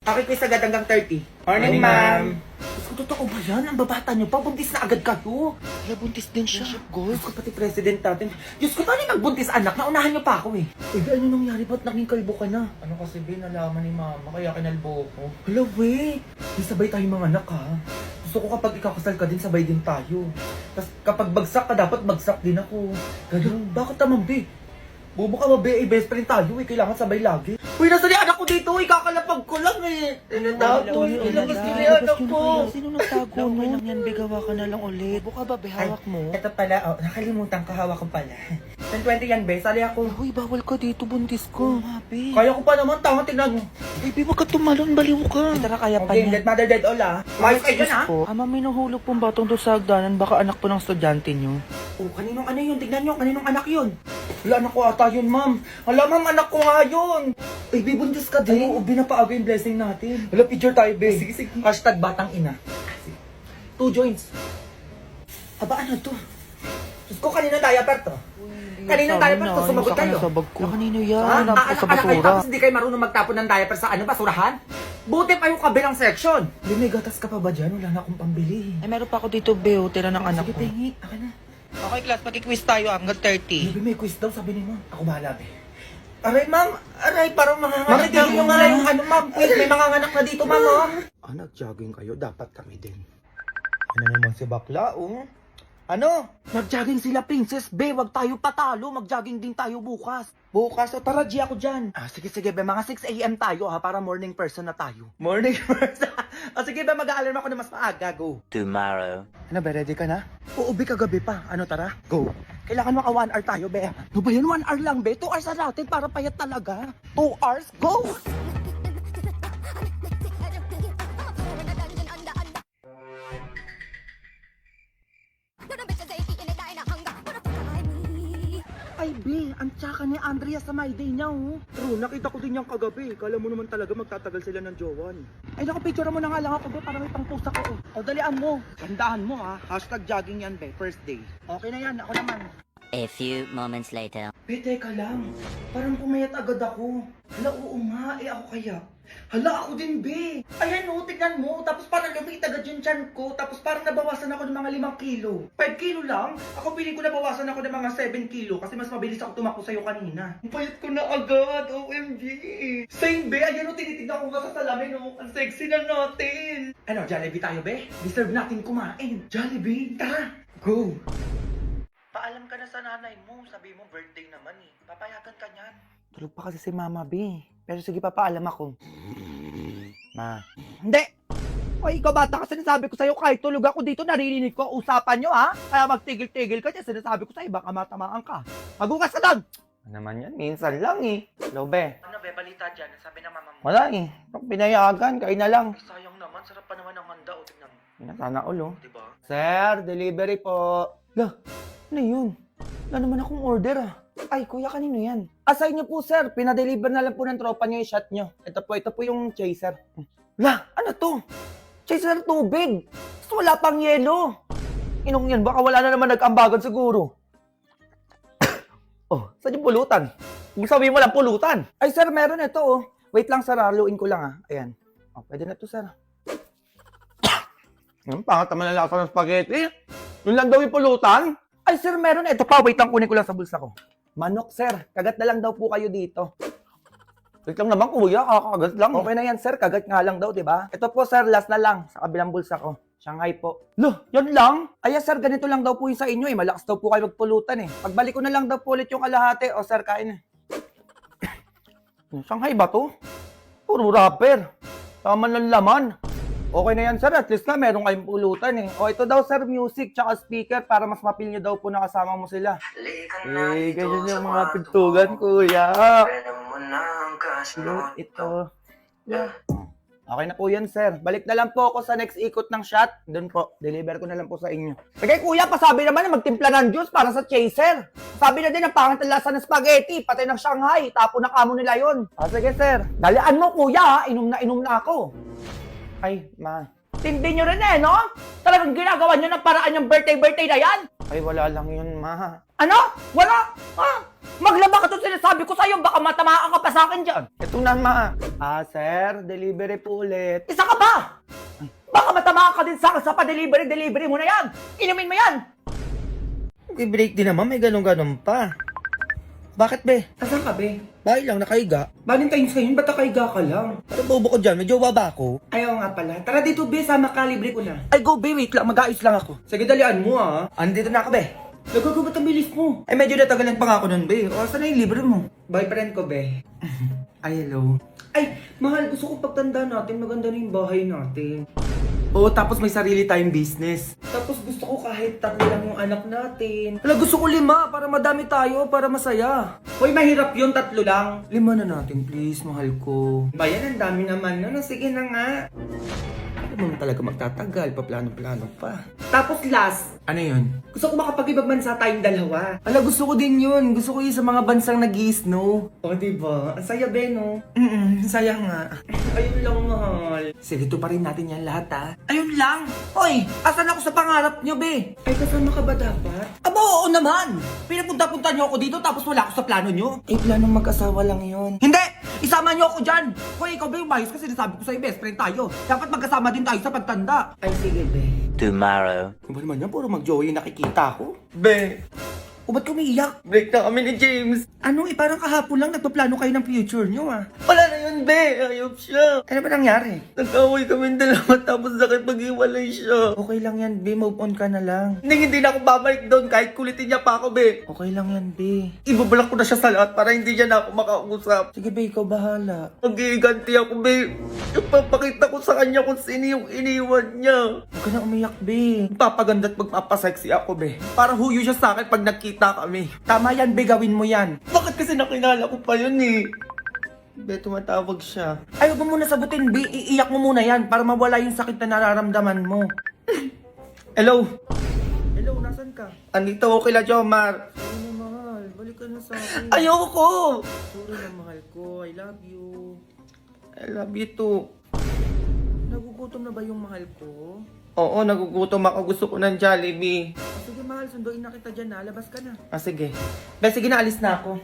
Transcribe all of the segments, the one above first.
Akin quiz agad hanggang 30. Morning, ma'am. Gusto ko, totoo ba yan? Ang babata niyo pa, buntis na agad kayo. Kaya buntis din siya. Diyos ko, pati president natin. Diyos ko, paano yung nagbuntis anak? Naunahan niyo pa ako eh. Uy, ano nangyari? Ba't naging kalbo ka na? Ano kasi, Ben, nalaman ni mama, kaya kinalbo ko. Hala, wait. Di sabay tayo mga anak ha. Gusto ko kapag ikakasal ka din, sabay din tayo. Tapos kapag bagsak ka, dapat bagsak din ako. Ganun. Bakit naman, be? Bobo ka ba, be? Best friend tayo eh. Kailangan sabay lagi. Uy, nasa ni anak ko dito eh. Kakalapag ko lang eh. Tinatago. Ilabas nila yung anak ko. Sino nagtago mo? Okay lang yan, be. Gawa ka na lang ulit. Buka ba, be? Hawak mo. Ito pala, oh, nakalimutan ko, hawak ko pala. 10-20 yan, be. Sali ako. Uy, bawal ka dito, buntis ko. Be. Kaya ko pa naman, tama, tingnan mo. Be, wag ka tumalon, baliw ka. Tara, kaya pa Okay, niya. let mother dead all ah. Mayos kayo dyan ah. po. May nahulog pong batong doon sa hagdanan. Baka anak po ng estudyante nyo. Oh, kaninong ano yun? Tignan nyo, kaninong anak yun? Wala, anak ko ata yun, ma'am. Wala, ma'am, anak ko nga yun. Ay, be, buntis ka din. Oo, binapaaga yung blessing natin. Wala, picture tayo, be. Sige, sige. Hashtag batang ina. 2 joints. Aba, ano to? Diyos ko, kaninong diaper to? Kaninong diaper to? Sumagot kayo. Sa bag ko. Kanino yan? Ha? Hanap ko sa Anak kayo, basura. tapos hindi kayo marunong magtapon ng diaper sa ano, basurahan? Buti pa yung kabilang section. Be, may gatas ka pa ba dyan? Wala na akong pambili. Ay, meron pa ako dito, be. Tira ng anak Sige, ko. tingi. Akin na. Okay, class. Mag-quiz tayo hanggang 30. Baby, may quiz daw, sabi ni ma'am. Ako bahala, be. Aray, ma'am. Aray, parang Ma'am, manganganak tignan yung mo nga na. yung ano, ma'am. Quiz, may manganganak na dito, ma'am, oh. Nag-jogging kayo, dapat kami din. Ano naman si bakla, oh? Ano? Nag-jogging sila, Princess Be. Wag tayo patalo. Mag-jogging din tayo bukas. Bukas, o tara, G ako dyan. Sige, sige, be. Mga 6 a.m. tayo, ha? Para morning person na tayo. Morning, person. Sige, be. Mag-aalarm ako na mas maaga. Go. Tomorrow. Ano, be? Ready ka na? Oo, be. Kagabi pa. Ano, tara? Go. Kailangan maka 1 hour tayo, be. Ano ba yan? 1 hour lang, be? 2 hours na natin para payat talaga. 2 hours? Go! Ay, be, ang tsaka ni Andrea sa my day niya, oh. True, nakita ko din yan kagabi. Kala mo naman talaga magtatagal sila ng jowan. Ay, naku, picture mo na nga lang ako, be, para may pang-post ako. O, dalian mo. Tandaan mo, ha. Hashtag jogging yan, be. First day. Okay na yan, ako naman. A few moments later. Be, teka lang. Parang pumayat agad ako. Hala, oo nga. Ako kaya. Hala, ako din, be. Ayan, oh, tignan mo. Tapos parang lumiit agad yung tiyan ko. Tapos parang nabawasan ako ng mga 5 kilo. 5 kilo lang? Ako piling ko nabawasan ako ng mga 7 kilo kasi mas mabilis ako tumakbo sa'yo kanina. Ang payat ko na agad. OMG. Same, be. Ayan, oh, tinitignan ko nga sa salamin, oh. Ang sexy na natin. Ano, Jollibee tayo, be? Deserve natin kumain. Jollibee, tara. Go. Paalam ka na sa nanay mo. Sabi mo, birthday naman eh. Papayagan ka niyan. Tulog pa kasi si Mama, be. Pero sige, papaalam ako. Ma. Hindi! O ikaw bata ka, sinasabi ko sa'yo kahit tulog ako dito, naririnig ko usapan nyo ha? Kaya magtigil-tigil ka dyan, sinasabi ko sa'yo, baka matamaan ka. Magugas ka doon! Ano naman yan? Minsan lang eh. Hello, be. Ano be, balita dyan, sabi ng mama mo. Wala eh. Pag pinayagan, kain na lang. Sayang naman, sarap pa naman ang handa, o tingnan mo. Yan na sana ulo. Diba? Sir, delivery po. Lah, ano yun? Wala naman akong order ah. Ay, kuya, kanino yan? Asay niyo po, sir. Pinadeliver na lang po ng tropa niyo yung shot niyo. Ito po yung chaser. Lah, ano to? Chaser tubig. Gusto wala pang yelo. Inong yan, baka wala na naman nag-ambagan siguro. Oh, saan yung pulutan? Kung sabihin mo lang pulutan. Ay, sir, meron ito, oh. Wait lang, sir. Haluin ko lang, ah. Ayan. Oh, pwede na to, sir. Pangat naman ang lasa ng spaghetti. Yun lang daw yung pulutan. Ay, sir, meron. Ito pa, wait lang, kunin ko lang sa bulsa ko. Manok, sir. Kagat na lang daw po kayo dito. Wait lang naman, kuya. Kakagat lang. Okay na yan, sir. Kagat nga lang daw, di ba? Ito po, sir. Last na lang. Sa kabilang bulsa ko. Shanghai po. Lah, yan lang? Ay, sir. Ganito lang daw po yung sa inyo, eh. Malakas daw po kayo magpulutan, eh. Pagbalik ko na lang daw po ulit yung kalahati. O, sir, kain na. Shanghai ba to? Puro rapper. Tama ng laman. Okay na yan, sir. At least na meron kayong pulutan, eh. O, ito daw, sir, music tsaka speaker para mas mapil nyo daw po na kasama mo sila. Eh, ganyan yung mga pintugan, kuya. Loot ito. Yeah. Okay na po yan, sir. Balik na lang po ako sa next ikot ng shot. Doon po. Deliver ko na lang po sa inyo. Sige, kuya, pasabi naman na magtimpla ng juice para sa chaser. Sabi na din ang pangit ang lasa ng spaghetti, pati ng Shanghai. Tapo na kamo nila yon. Sige, sir. Dalian mo, kuya, ha? Inom na ako. Ay, ma. Tindi nyo rin no? Talagang ginagawa nyo ng paraan yung birthday na yan? Ay, wala lang yun, ma. Ano? Wala? Ha? Maglaba ka to sinasabi ko sa'yo, baka matamaan ka pa sa akin dyan. Ito na, ma. Sir, delivery po ulit. Isa ka pa! Baka matamaan ka din sa akin sa pa-delivery mo na yan! Inumin mo yan! I-break din naman, may ganun-ganun pa. Bakit, be? Asan ka, be? Bahay lang, nakaiga. Valentine's ngayon, ba't nakaiga ka lang? Ano bobo ko dyan? May jowa ba ako? Ayaw nga pala. Tara dito, be, sama ka, libre ko na. Ay, go, be. Wait lang. Mag-ayos lang ako. Sige, dalian mo, Andito na ako, be. Nagagabat ang bilis mo. Ay, medyo natagalan pa nga ako nun, be. O, saan na yung libre mo? Boyfriend ko, be. Ay, hello. Ay, mahal, gusto ko pagtanda natin, maganda na yung bahay natin. Oo, tapos may sarili tayong business. Tapos gusto ko kahit 3 lang yung anak natin. Hala, gusto ko 5 para madami tayo, para masaya. Hoy, mahirap yun, 3 lang. 5 na natin, please, mahal ko. Bayan, ang dami naman na. Sige na nga. Ano mo talaga magtatagal, paplano-plano pa. Tapos last, Ano yun? gusto ko makapag-ibang bansa tayong dalawa. Hala, gusto ko din yun. Gusto ko yun sa mga bansang nag-i-snow. O, diba? Ang saya, be, no? Saya nga. Ayun lang, mahal. Sige, tuparin natin yan lahat, ha? Ayun lang! Hoy! Asan ako sa pangarap nyo, be? Ay, kasama ka ba dapat? Aba, oo naman! Pinapunta-punta nyo ako dito tapos wala ako sa plano nyo? Eh, planong mag-asawa lang yun. Hindi! Isama nyo ako dyan! Hoy, ikaw ba yung bias kasi sinasabi ko sa'yo, best friend tayo. Dapat magkasama din tayo sa pagtanda. Ay, sige, be. Tomorrow. Kung ba naman yan, puro mag-joey nakikita ko? Be! O ba't umiiyak? Break na kami ni James. Ano parang kahapon lang nagpaplano kayo ng future nyo, ah. Wala na yun, be. Ayop siya. Ano ba nangyari? Nag-away kami dalawa tapos nakipag-iwalay siya. Okay lang yan, be. Move on ka na lang. Hindi na ako babalik doon kahit kulitin niya pa ako, be. Okay lang yan, be. Ibablock ko na siya sa lahat para hindi niya na ako makausap. Sige, be. Ikaw bahala. Mag-iiganti ako, be. Ipapakita ko sa kanya kung sino yung iniwan niya. Huwag ka na umiyak, be. Magpapaganda at magpapasexy ako, be. Para huyo siya sa akin pag nagkita kami. Tama yan, be. Gawin mo yan. Bakit kasi nakilala ko pa yun, eh? Be, tumatawag siya. Ay, huwag mo muna sagutin, be. Iiyak mo muna yan para mawala yung sakit na nararamdaman mo. Hello? Hello, nasan ka? Andito ako kila Jomar. Sorry na, mahal. Balik ka na sa akin. Ayoko! Sorry na, mahal ko. I love you. I love you too. Nagugutom na ba yung mahal ko? Oo, nagugutom ako. Gusto ko ng Jollibee. Sige, mahal. Sunduin na kita dyan, ha? Labas ka na. Sige. Be, sige na. Alis na ako.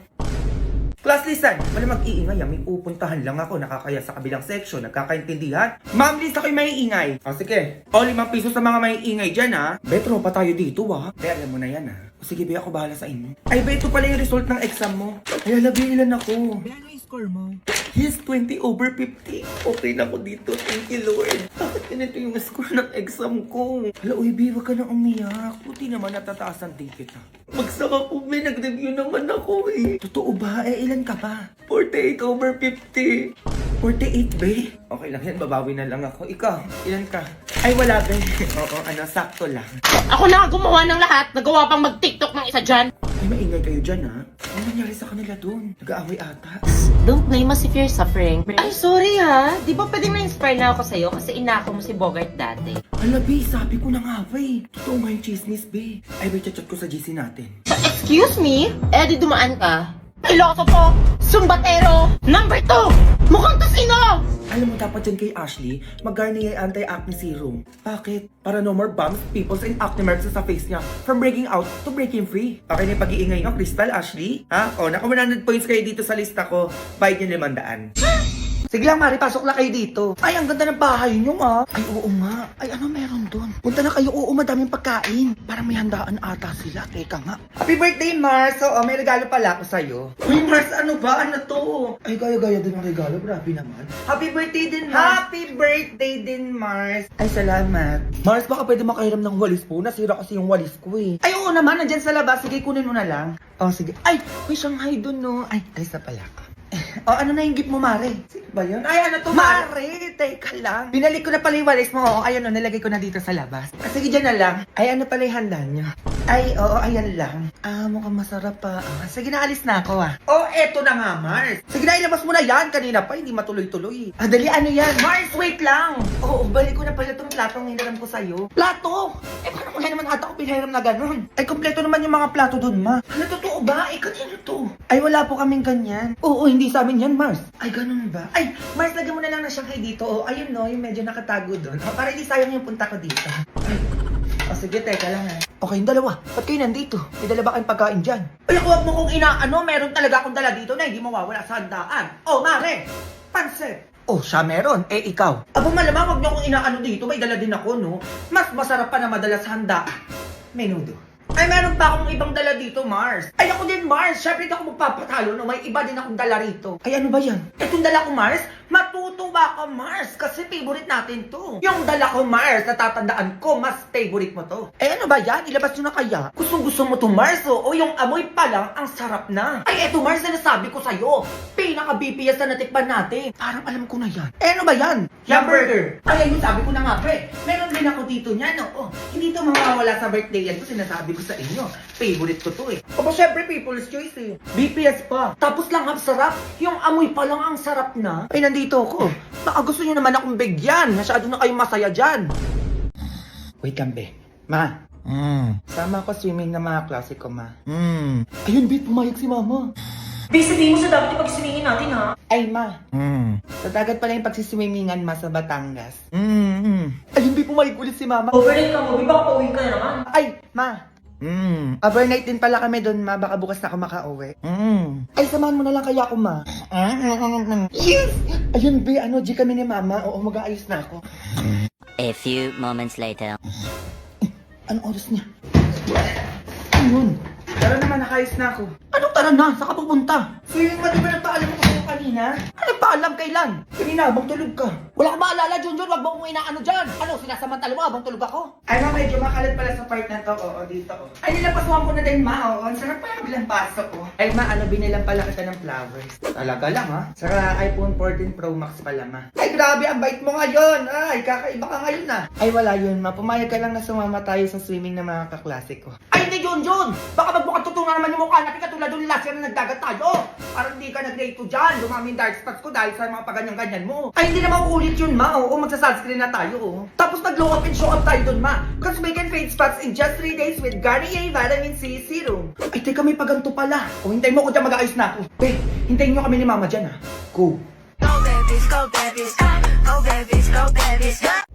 Class, listen. Wala mag-iingay. May pupuntahan lang ako. Nakakaya sa kabilang section. Nagkakaintindihan? Ma'am, lista kayo maiingay. Sige. O, 5 piso sa mga maiingay dyan, ha? Be, tropa tayo dito, ha? Be, alam mo na yan, ha? Sige, be, ako bahala sa inyo. Ay, be, ito pala yung result ng exam mo. Ay, alabi, ilan ako? Be, ano yung score mo? Yes, 20/50. Okay na ako dito. Thank you, Lord. Bakit ganito yung score ng exam ko? Hala, uy, be, wag ka na umiyak. Buti naman natataas ang ticket, ha? Magsaka ko, be. Nag-review naman ako, eh. Totoo ba? Eh, ilan ka ba? 48/50. 48, be? Okay lang yan, babawi na lang ako. Ikaw, ilan ka? Ay, wala, be. Oo, sakto lang. Ako na gumawa ng lahat. Nagawa pang mag-TikTok ng isa dyan. Ay, maingay kayo dyan, ha? Ano nangyari sa kanila dun? Nag-aaway ata. Don't blame us if you're suffering. Ay, sorry ha. Di ba pwedeng na-inspire na ako sa'yo kasi inako mo si Bogart dati? Hala, be, sabi ko na nga, be. Totoo nga yung chismis, be. Ay, be, chat ko sa GC natin. So, excuse me? Eh, di dumaan ka. Iloso po! Sumbatero! Number 2! Mukhang kasino! Alam mo, dapat dyan kay Ashley, mag-Garnier Anti-Acne Serum. Bakit? Para no more bumps, pimples, and acne marks sa face niya. From breaking out to breaking free. Okay na yung pag-iingay nyo, Crystal, Ashley? Ha? O, naka 100 points kayo dito sa lista ko. Bayad nyo 500. Sige lang, Mari, pasok lang kayo dito. Ay, ang ganda ng bahay nyo, ma. Ay, oo nga. Ay, ano meron doon? Punta na kayo, oo, madaming pagkain. Parang may handaan ata sila. Teka nga. Happy birthday, Mars! Oo, may regalo pala ako sa'yo. Uy, Mars, ano ba? Ano to? Ay, gaya-gaya din ang regalo. Grabe naman. Happy birthday din, Mars! Happy birthday din, Mars! Ay, salamat. Mars, baka pwede makahiram ng walis po. Nasira kasi yung walis ko, eh. Ay, oo naman. Nandyan sa labas. Sige, kunin mo na lang. Oh, sige. Ay, may Shanghai dun, no? Ay, guys na pala ka. Oh, ano na yung gift mo, Mare? Sino ba yun? Ay, ano to, Mare? Teka lang. Binalik ko na pala yung walis mo. Oh, ayun, nilagay ko na dito sa labas. Sige, dyan na lang. Ay, ano pala yung handa nyo? Ay, oo, ayan lang. Mukhang masarap pa. Sige na, alis na ako, Oh, eto na nga, Mars. Sige na, ilabas mo na yan. Kanina pa, hindi matuloy-tuloy. Dali, ano yan? Mars, wait lang. Oo, balik ko na pala itong platong hiniram ko sa'yo. Plato? Eh, paano mo naman ata ko pinahiram na ganun? Ay, kompleto naman yung mga plato dun, ma. Ano, totoo ba? Kanino to? Ay, wala po kaming ganyan. Oo, hindi sa amin yan, Mars. Ay, ganun ba? Ay, Mars, lagyan mo na lang na Shanghai dito. Oh, ayun no, yung medyo nakatago doon. Para hindi sayang yung punta ko dito. Ay, sige, teka lang ha. Okay, yung dalawa. Ba't kayo nandito? May dala ba kayong pagkain dyan? Ay, huwag mo kong inaano, meron talaga akong dala dito na hindi mawawala sa handaan. Oh, mare, pansit. Oh, siya meron. Eh, ikaw. Abo malamang, huwag niyo akong inaano dito, may dala din ako, no? Mas masarap pa na madala sa handaan. Menudo. Ay, meron pa akong ibang dala dito, Mars. Ay, ako din, Mars. Siyempre, hindi ako magpapatalo, no? May iba din akong dala rito. Ay, ano ba yan? Itong dala ko, Mars, matutuwa ka, Mars, kasi favorite natin to. Yung dala ko, Mars, natatandaan ko, mas favorite mo to. Eh, ano ba yan? Ilabas nyo na kaya? Gusto mo to, Mars, oh. O yung amoy pa lang, ang sarap na. Ay, eto, Mars, na nasabi ko sa'yo. Pinaka-BPS na natikman natin. Parang alam ko na yan. Eh, ano ba yan? Hamburger. Ay, ayun, sabi ko na nga, pre. Meron din ako dito niyan, no? Oh, hindi to mawawala sa birthday yan ko, sinasabi ko sa inyo. Favorite ko to, eh. Aba, syempre, people's choice, eh. BPS pa. Tapos lang, ang sarap. Yung amoy pa lang, ang sarap na. Ay, nandito ako. Baka gusto nyo naman akong bigyan. Masyado na kayong masaya dyan. Wait lang, be. Ma. Sama ako swimming na mga klase ko, ma. Ayun, be. Pumayag si mama. Be, sabihin mo sa dapat yung pagsiswingin natin, ha? Ay, ma. Sa dagat pala yung pagsiswimmingan, ma, sa Batangas. Ayun, be. Pumayag ulit si mama. Overnight ka mo, be, baka pauwi ka na naman. Ay, ma. Overnight din pala kami doon, ma. Baka bukas na ako makauwi. Ay, samahan mo na lang kaya ako, ma. Yes! Ayun, be. Ano, G kami ni mama. Oo, mag-aayos na ako. A few moments later. Anong oras niya? Ayun. Tara naman, nakayos na ako. Anong tara na? Saan ka pupunta? Swimming ba, di ba nagpaalam ko sa'yo kanina? Ano paalam kailan? Kanina, habang tulog ka. Wala kang maalala, Junjun. Wag mo akong inaano dyan. Ano, sinasamantala mo habang tulog ako? Ay, ma, medyo makalat pala sa part na to. Oo, dito. Oh. Ay, nilapasuhan ko na din, ma. Oo, ang sarap pala bilang pasok, oh. Ay, ma, ano, binilang pala kita ng flowers. Talaga lang, ha? Saka iPhone 14 Pro Max pala, ma. Ay, grabe, ang bait mo ngayon. Ay, kakaiba ka ngayon, ah. Ay, wala yun, ma. Pumayag ka lang na sumama tayo sa swimming ng mga kaklase ko. Ay, hindi, Junjun. Baka magmukhang tutungan naman yung mukha natin katulad doon last year na nagdagat tayo. Parang hindi ka nag-grade 2 dyan. Dumami yung dark spots ko dahil sa mga paganyan-ganyan mo. Ay, hindi naman ulit yun, ma. Oo, magsa-sunscreen na tayo, oh. Tapos nag-glow up and show up tayo doon, ma. Cause we can fade spots in just 3 days with Garnier Vitamin C Serum. Ay, teka, may paganto pala. O, hintayin mo ko dyan, mag-aayos na ako. Be, hintayin nyo kami ni mama dyan, ha. Go.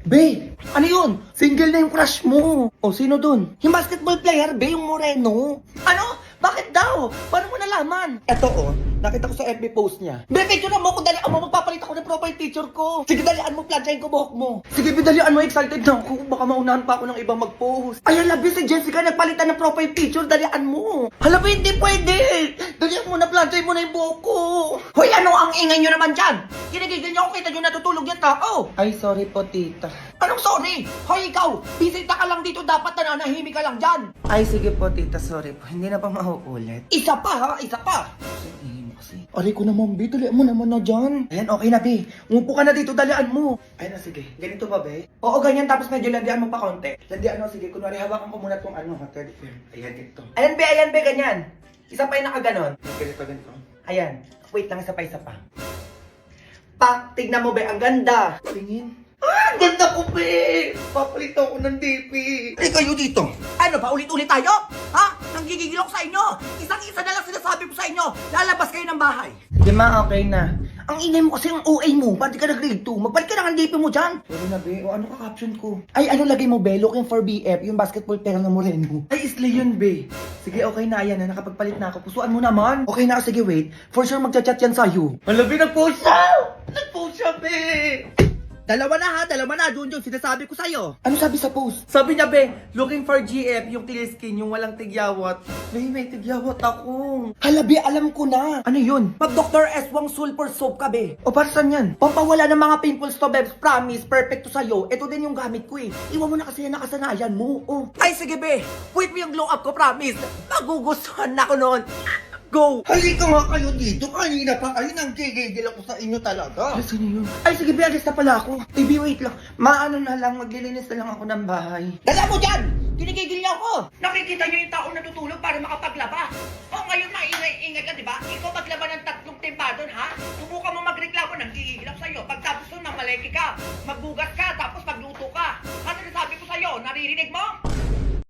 Be, Ano yun? Single na yung crush mo. O, sino dun? Yung basketball player, be, yung moreno. Ano? Bakit daw? Paano mo nalaman? Eto, oh. Nakita ko sa FB post niya. Be, picture na mo kung dalian mo. Magpapalit ako ng profile picture ko. Sige, dalian mo. Plansyahin ko buhok mo. sige, be, dalian mo. Excited na ako. Baka maunahan pa ako ng ibang mag-post. Ay, hala, be, si Jessica nagpalitan ng profile picture. Dalian mo. Hala, be, hindi pwede. Dalian mo na, plansyahin mo na yung buhok ko. Hoy, ano ang ingay nyo naman dyan? Kinagigil niyo ako. Kita nyo natutulog yung tao. Ay, sorry po, tita. Anong sorry? Hoy, ikaw. Bisita ka lang dito. Dapat nananahimik ka lang dyan. Ay, sige po, tita. Sorry po. Hindi na pa mauulit. Isa pa, ha? Isa pa. Aray ko naman, be. Dalian mo naman na dyan. Ayan, okay na, be. Umupo ka na dito. Dalian mo. Ay na, sige. Ganito ba, be? Oo, ganyan. Tapos medyo landian mo pa konti. Landian, sige. Kunwari, hawakan ko muna tong ano, third film. Ayan, ito. Ayan, be. Ganyan. Isa pa yung nakaganon. Ganito. Ayan. Wait lang, isa pa. Pak, tignan mo, be. Ang ganda. Tingin. Ah, ang ganda ko, be. Papalito ako ng DP. Ay, kayo dito. Ano ba? Ulit-ulit tayo? Ha? Nanggigigil ako sa inyo. Isang-isa na lang sinasabi ko sa inyo. Lalabas kayo ng bahay. Sige, ma. Okay na. Ang ingay mo kasi ang OA mo. Ba't di ka nag-grade 2? Magpalit ka ng DP mo dyan. Sorry na, be. O, ano ka caption ko? Ay, ano lagay mo, be? Looking for BF, yung basketball player na moreno. Ay, isli yun, be. Sige, okay na. Ayan na, nakapagpalit na ako. Pusuan mo naman. Okay na, sige, wait. For sure, magchat-chat yan sa'yo. Malabi, nag-post siya! Nag-post siya, be! Dalawa na, Junjun. Sinasabi ko sa'yo. Ano sabi sa post? Sabi niya, be, looking for GF, yung clear skin, yung walang tigyawat. Be, may tigyawat ako. Hala, be, alam ko na. Ano yun? Mag-Dr. S1 Sulfur Soap ka, be. O, para saan yan? Pampawala ng mga pimples to, Bebs. Promise, perfect to sa'yo. Ito din yung gamit ko, eh. Iwan mo na kasi yan nakasanayan mo. Oh. Ay, sige, be. Wait mo yung glow up ko, promise. Magugustuhan na ko noon. Go! Halika nga kayo dito. Kanina pa kayo nang gigigil ako sa inyo talaga. Sino yun? Ay, sige, be, alis na pala ako. Baby, wait lang. Maano na lang, maglilinis na lang ako ng bahay. Dala mo dyan! Kinigigil niyo ako! Nakikita niyo yung taong natutulog para makapaglaba. O ngayon maingay-ingay ka, di ba? Ikaw maglaba ng 3